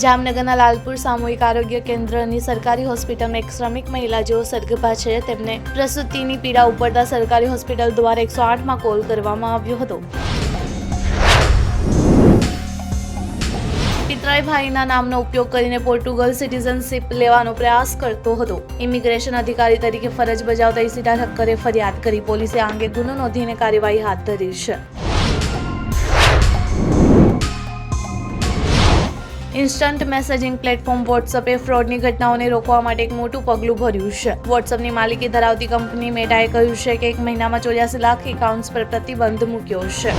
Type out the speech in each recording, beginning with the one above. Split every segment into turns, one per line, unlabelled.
જામનગરના લાલપુર સામૂહિક આરોગ્ય કેન્દ્રની સરકારી હોસ્પિટલમાં એક શ્રમિક મહિલા જેઓ સગર્ભા છે તેમને પ્રસૂતિની પીડા ઉપડતા સરકારી હોસ્પિટલ દ્વારા 108માં કોલ કરવામાં આવ્યો હતો. પિતરાઈ ભાઈના નામનો ઉપયોગ કરીને પોર્ટુગલ સિટીઝનશીપ લેવાનો પ્રયાસ કરતો હતો. ઇમિગ્રેશન અધિકારી તરીકે ફરજ બજાવતા ઈશિતા ઠક્કરે ફરિયાદ કરી. પોલીસે આ અંગે ગુનો નોંધીને કાર્યવાહી હાથ ધરી છે. ઇન્સ્ટન્ટ મેસેજિંગ પ્લેટફોર્મ વોટ્સએપે ફ્રોડની ઘટનાઓને રોકવા માટે એક મોટું પગલું ભર્યું છે. વોટ્સએપની માલિકી ધરાવતી કંપની મેટાએ કહ્યું છે કે 1 મહિનામાં 84 લાખ એકાઉન્ટ્સ પર પ્રતિબંધ મૂક્યો છે.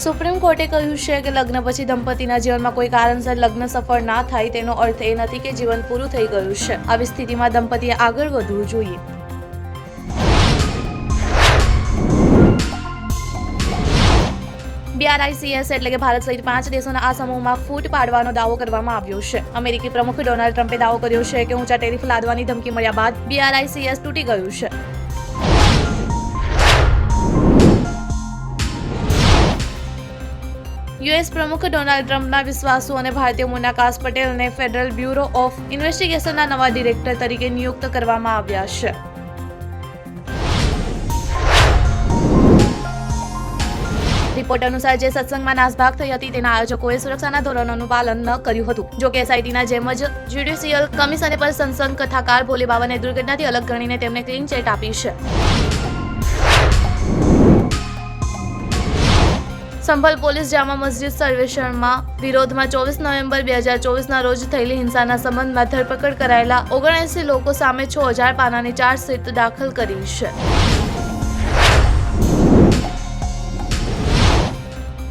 સુપ્રીમ કોર્ટે કહ્યું છે કે લગ્ન પછી દંપતીના જીવનમાં કોઈ કારણસર લગ્ન સફળ ના થાય તેનો અર્થ એ નથી કે જીવન પૂરું થઈ ગયું છે. આવી સ્થિતિમાં દંપતીએ આગળ વધવું જોઈએ. BRICS એટલે કે ભારત સહિત 5 દેશોના આ સમૂહમાં ફૂટ પાડવાનો દાવો કરવામાં આવ્યો છે. અમેરિકી પ્રમુખ ડોનાલ્ડ ટ્રમ્પે દાવો કર્યો છે કે ઊંચા ટેરિફ લાદવાની ધમકી મળ્યા બાદ BRICS તૂટી ગયું છે. યુએસ પ્રમુખ ડોનાલ્ડ ટ્રમ્પના વિશ્વાસુ અને ભારતીય મૂળના કાશ પટેલને ફેડરલ બ્યુરો ઓફ ઇન્વેસ્ટિગેશનના નવા ડિરેક્ટર તરીકે નિયુક્ત કરવામાં આવ્યા છે. રિપોર્ટ અનુસાર જે સત્સંગમાં નાસભાગ થઈ હતી તેના આયોજકોએ સુરક્ષાના ધોરણોનું પાલન ન કર્યું હતું. જો કે એસઆઈટીના જેમ જ જ્યુડિશિયલ કમિશને પણ સત્સંગ કથાકાર ભોલે બાબાને દુર્ઘટનાથી અલગ ગણીને તેમને ક્લીન ચેટ આપી છે. સંભલ પોલીસ જામા મસ્જિદ સર્વેક્ષણમાં વિરોધમાં 24 નવેમ્બર 2024ના રોજ થયેલી હિંસાના સંબંધમાં ધરપકડ કરાયેલા 79 લોકો સામે 6000 પાનાની ચાર્જશીટ દાખલ કરી છે.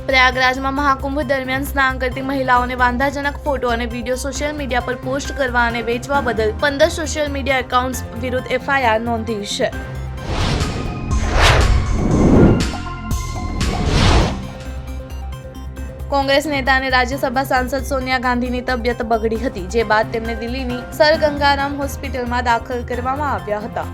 પ્રયાગરાજમાં મહાકુંભ દરમિયાન સ્નાન કરતી મહિલાઓને વાંધાજનક ફોટો અને વિડીયો સોશિયલ મીડિયા પર પોસ્ટ કરવા અને વેચવા બદલ 15 સોશિયલ મીડિયા એકાઉન્ટ્સ વિરુદ્ધ FIR નોંધી છે. કોંગ્રેસ નેતા અને રાજ્યસભા સાંસદ સોનિયા ગાંધીની તબિયત બગડી હતી, જે બાદ તેમને દિલ્હીની સર ગંગારામ હોસ્પિટલમાં દાખલ કરવામાં આવ્યા હતા.